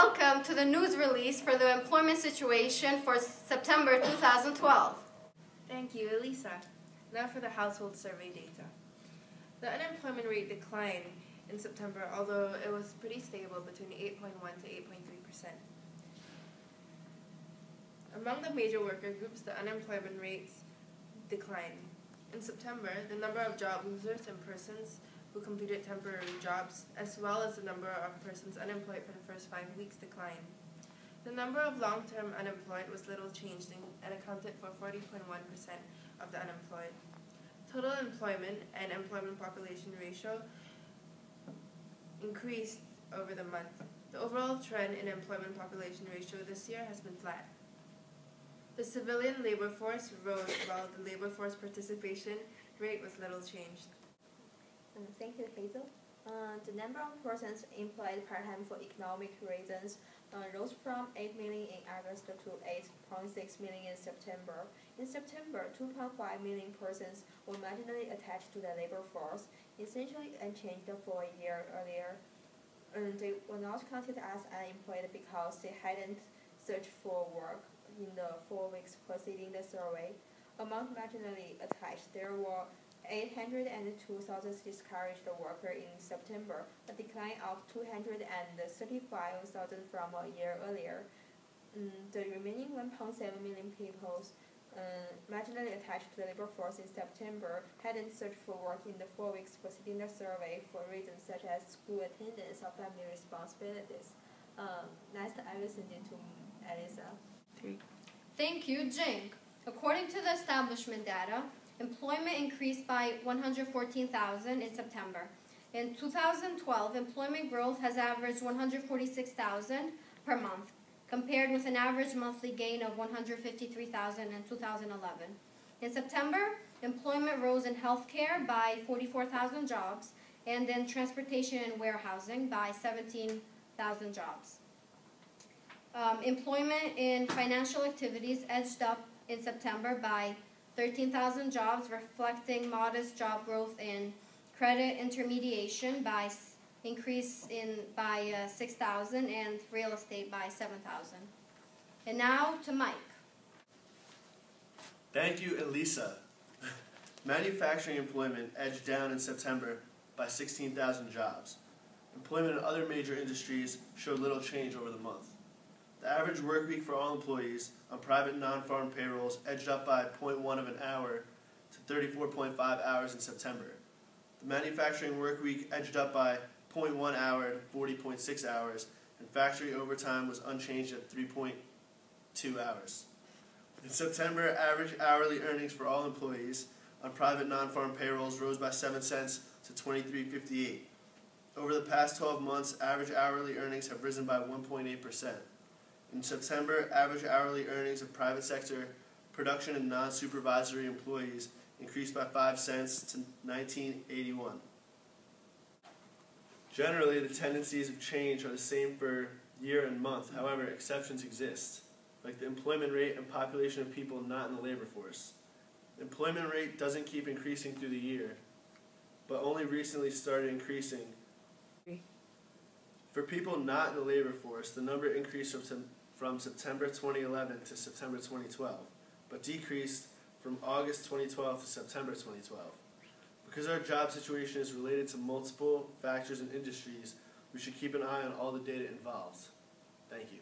welcome to the news release for the employment situation for September 2012. Thank you, Elisa. Now for the household survey data. The unemployment rate declined in September, although it was pretty stable between 8.1 to 8.3%. Among the major worker groups, the unemployment rates declined. In September, the number of job losers and persons who completed temporary jobs, as well as the number of persons unemployed for the first 5 weeks, declined. The number of long-term unemployed was little changed and accounted for 40.1% of the unemployed. Total employment and employment population ratio increased over the month. The overall trend in employment population ratio this year has been flat. The civilian labor force rose while the labor force participation rate was little changed. Thank you, Hazel. The number of persons employed part-time for economic reasons rose from 8 million in August to 8.6 million in September. In September, 2.5 million persons were marginally attached to the labor force, essentially unchanged for a year earlier. They were not counted as unemployed because they hadn't searched for work in the 4 weeks preceding the survey. Among marginally attached, there were 802,000 discouraged workers in September, a decline of 235,000 from a year earlier. The remaining 1.7 million people marginally attached to the labor force in September hadn't searched for work in the 4 weeks preceding the survey for reasons such as school attendance or family responsibilities. Next, I will send it to Elisa. Thank you, Jing. According to the establishment data, employment increased by 114,000 in September. In 2012, employment growth has averaged 146,000 per month, compared with an average monthly gain of 153,000 in 2011. In September, employment rose in healthcare by 44,000 jobs and in transportation and warehousing by 17,000 jobs. Employment in financial activities edged up in September by 13,000 jobs, reflecting modest job growth in credit intermediation by 6,000 and real estate by 7,000. And now to Mike. Thank you, Elisa. Manufacturing employment edged down in September by 16,000 jobs. Employment in other major industries showed little change over the month. The average work week for all employees on private non-farm payrolls edged up by 0.1 of an hour to 34.5 hours in September. The manufacturing work week edged up by 0.1 hour to 40.6 hours, and factory overtime was unchanged at 3.2 hours. In September, average hourly earnings for all employees on private non-farm payrolls rose by 7 cents to $23.58. Over the past 12 months, average hourly earnings have risen by 1.8%. In September, average hourly earnings of private sector production and non-supervisory employees increased by 5 cents to $19.81. Generally, the tendencies of change are the same for year and month. However, exceptions exist, like the employment rate and population of people not in the labor force. The employment rate doesn't keep increasing through the year, but only recently started increasing. For people not in the labor force, the number increased from September 2011 to September 2012, but decreased from August 2012 to September 2012. Because our job situation is related to multiple factors and industries, we should keep an eye on all the data involved. Thank you.